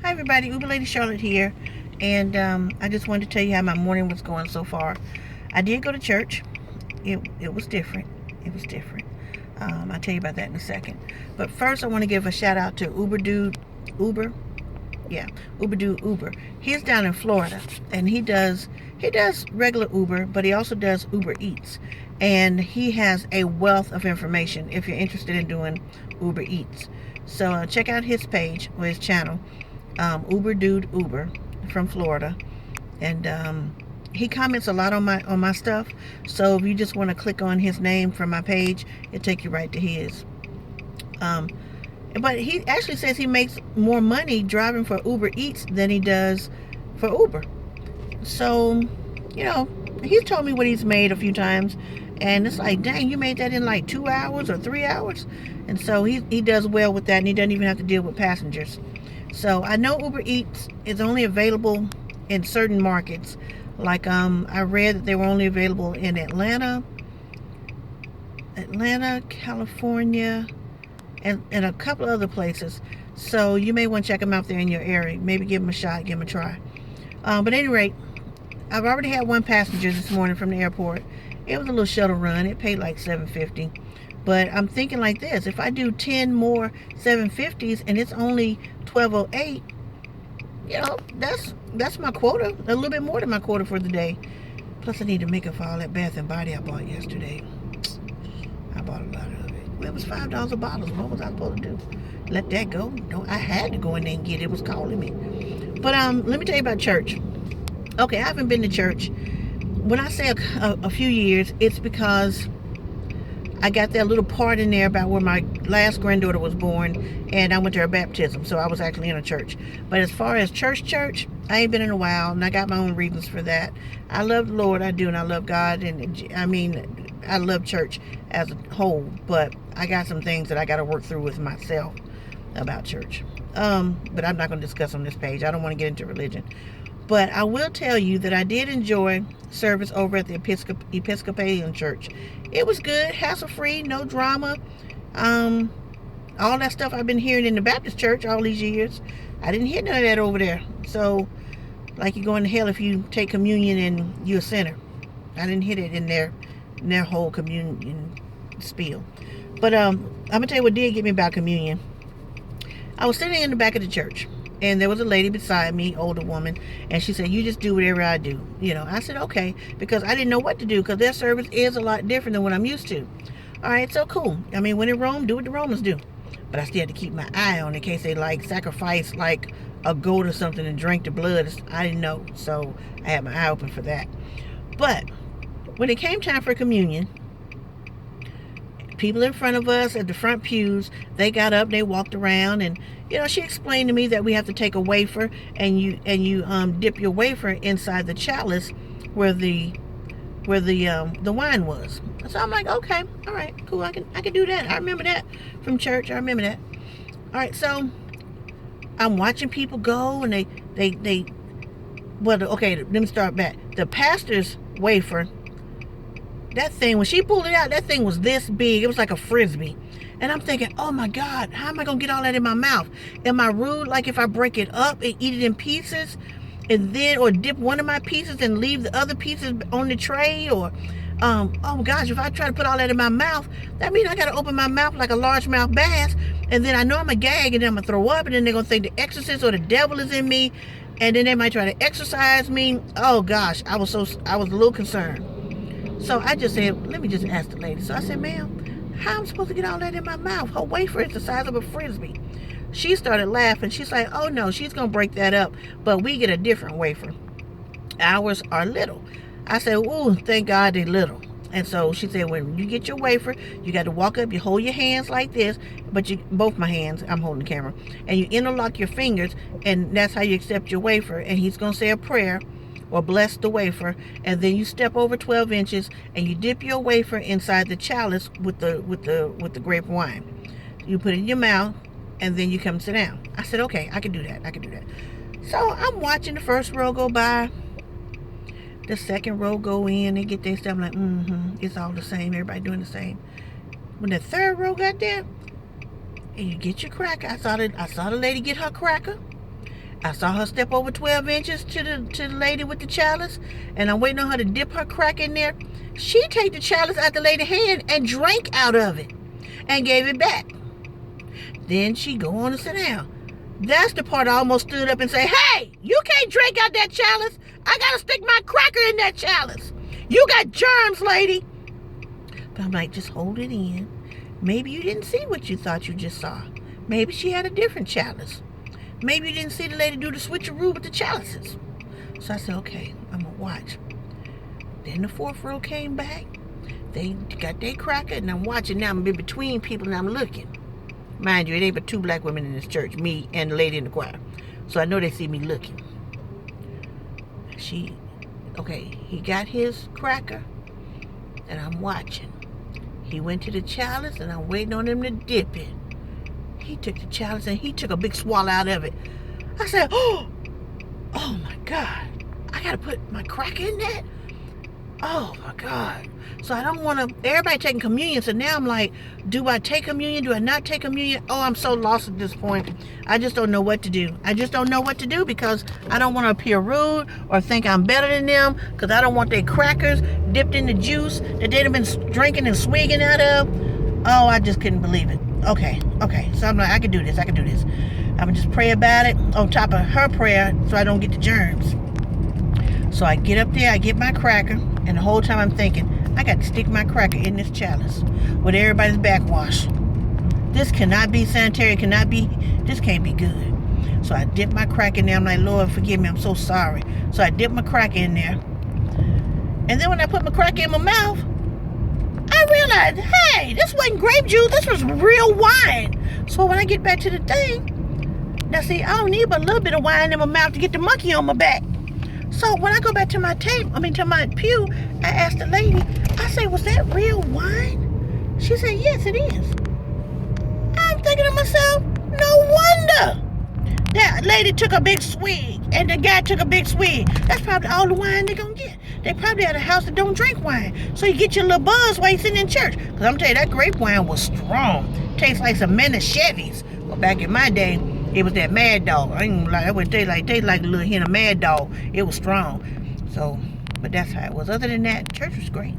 Hi everybody, Uber Lady Charlotte here, and I just wanted to tell you how my morning was going so far. I did go to church. It was different. It was different. I'll tell you about that in a second. But first, I want to give a shout out to Uber Dude Uber. Yeah, Uber Dude Uber. He's down in Florida, and he does regular Uber, but he also does Uber Eats, and he has a wealth of information if you're interested in doing Uber Eats. So check out his page or his channel, Uber Dude Uber from Florida, and he comments a lot on my stuff. So if you just want to click on his name from my page, it'll take you right to his. But he actually says he makes more money driving for Uber Eats than he does for Uber. So, he's told me what he's made a few times, and it's like, dang, you made that in like 2 hours or 3 hours. And so he does well with that, and he doesn't even have to deal with passengers. So I know Uber Eats is only available in certain markets. Like I read that they were only available in Atlanta, California, and a couple of other places. So you may want to check them out there in your area. Maybe give them a shot, give them a try. But at any rate, I've already had one passenger this morning from the airport. It was a little shuttle run. It paid like $7.50. But I'm thinking like this: if I do 10 more 750s and it's only $12.08, that's my quota. A little bit more than my quota for the day. Plus, I need to make up for all that Bath and Body I bought yesterday. I bought a lot of it. Well, it was $5 a bottle. What was I supposed to do? Let that go? No, I had to go in there and get it. It was calling me. But let me tell you about church. Okay, I haven't been to church. When I say a few years, it's because I got that little part in there about where my last granddaughter was born, and I went to her baptism, so I was actually in a church. But as far as church, I ain't been in a while, and I got my own reasons for that. I love the Lord, I do, and I love God, and I love church as a whole, but I got some things that I got to work through with myself about church. But I'm not going to discuss on this page. I don't want to get into religion. But I will tell you that I did enjoy service over at the Episcopalian Church. It was good, hassle-free, no drama. All that stuff I've been hearing in the Baptist church all these years, I didn't hear none of that over there. So, like you're going to hell if you take communion and you're a sinner. I didn't hear it in their whole communion spiel. But I'm going to tell you what did get me about communion. I was sitting in the back of the church, and there was a lady beside me, older woman, and she said, "You just do whatever I do." I said, okay, because I didn't know what to do, because their service is a lot different than what I'm used to. All right, so cool. When in Rome, do what the Romans do. But I still had to keep my eye on in case they sacrifice a goat or something and drink the blood. I didn't know, so I had my eye open for that. But when it came time for communion, people in front of us at the front pews, they got up, they walked around, and she explained to me that we have to take a wafer, and you dip your wafer inside the chalice where the wine was. So I'm like, okay, all right, cool, I can do that. I remember that from church. I remember that. All right, so I'm watching people go, and okay, let me start back. The pastor's wafer, that thing, when she pulled it out, that thing was this big. It was like a frisbee. And I'm thinking, oh my God, how am I going to get all that in my mouth? Am I rude? Like if I break it up and eat it in pieces, or dip one of my pieces and leave the other pieces on the tray? Or, oh gosh, if I try to put all that in my mouth, that means I got to open my mouth like a largemouth bass. And then I know I'm going to gag, and then I'm going to throw up. And then they're going to think the exorcist or the devil is in me. And then they might try to exorcise me. Oh gosh, I was a little concerned. So I just said, let me just ask the lady. So I said, ma'am, how am I supposed to get all that in my mouth? Her wafer is the size of a frisbee. She started laughing. She's like, oh no, she's going to break that up, but we get a different wafer. Ours are little. I said, ooh, thank God they're little. And so she said, when you get your wafer, you got to walk up, you hold your hands like this, but both my hands, I'm holding the camera, and you interlock your fingers, and that's how you accept your wafer. And he's going to say a prayer or bless the wafer, and then you step over 12 inches and you dip your wafer inside the chalice with the grape wine. You put it in your mouth, and then you come sit down. I said, okay, I can do that. So I'm watching the first row go by, the second row go in, they get their stuff. I'm like, it's all the same, everybody doing the same. When the third row got there, and you get your cracker, I saw the lady get her cracker, I saw her step over 12 inches to the lady with the chalice, and I'm waiting on her to dip her crack in there. She take the chalice out the lady's hand and drank out of it and gave it back. Then she go on and sit down. That's the part I almost stood up and say, hey, you can't drink out that chalice. I gotta stick my cracker in that chalice. You got germs, lady. But I'm like, just hold it in. Maybe you didn't see what you thought you just saw. Maybe she had a different chalice. Maybe you didn't see the lady do the switcheroo with the chalices. So I said, okay, I'm gonna watch. Then the fourth row came back. They got their cracker, and I'm watching now. I'm in between people, and I'm looking. Mind you, it ain't but 2 black women in this church, me and the lady in the choir. So I know they see me looking. He got his cracker, and I'm watching. He went to the chalice, and I'm waiting on him to dip it. He took the chalice, and he took a big swallow out of it. I said, oh my God, I gotta put my cracker in that? Oh my God. So I don't want to, everybody taking communion, so now I'm like, do I take communion? Do I not take communion? Oh, I'm so lost at this point. I just don't know what to do. I just don't know what to do because I don't want to appear rude or think I'm better than them, because I don't want their crackers dipped in the juice that they'd have been drinking and swigging out of. Oh, I just couldn't believe it. Okay. So I'm like, I can do this. I'm going to just pray about it on top of her prayer so I don't get the germs. So I get up there, I get my cracker, and the whole time I'm thinking, I got to stick my cracker in this chalice with everybody's backwash. This cannot be sanitary, this can't be good. So I dip my cracker in there. I'm like, Lord, forgive me, I'm so sorry. So I dip my cracker in there. And then when I put my cracker in my mouth, I realized, hey, this wasn't grape juice, this was real wine. So when I get back to the thing, now see, I don't need but a little bit of wine in my mouth to get the monkey on my back. So when I go back to my to my pew, I asked the lady, I say, was that real wine? She said, yes, it is. I'm thinking to myself, no wonder. That lady took a big swig, and the guy took a big swig. That's probably all the wine they're going to get. They probably at a house that don't drink wine. So you get your little buzz while you're sitting in church. Because I'm telling you, that grape wine was strong. Tastes like some Chevys. Well, back in my day, it was that Mad Dog. I ain't like, I would taste like a little hint of Mad Dog. It was strong. So, but that's how it was. Other than that, church was great.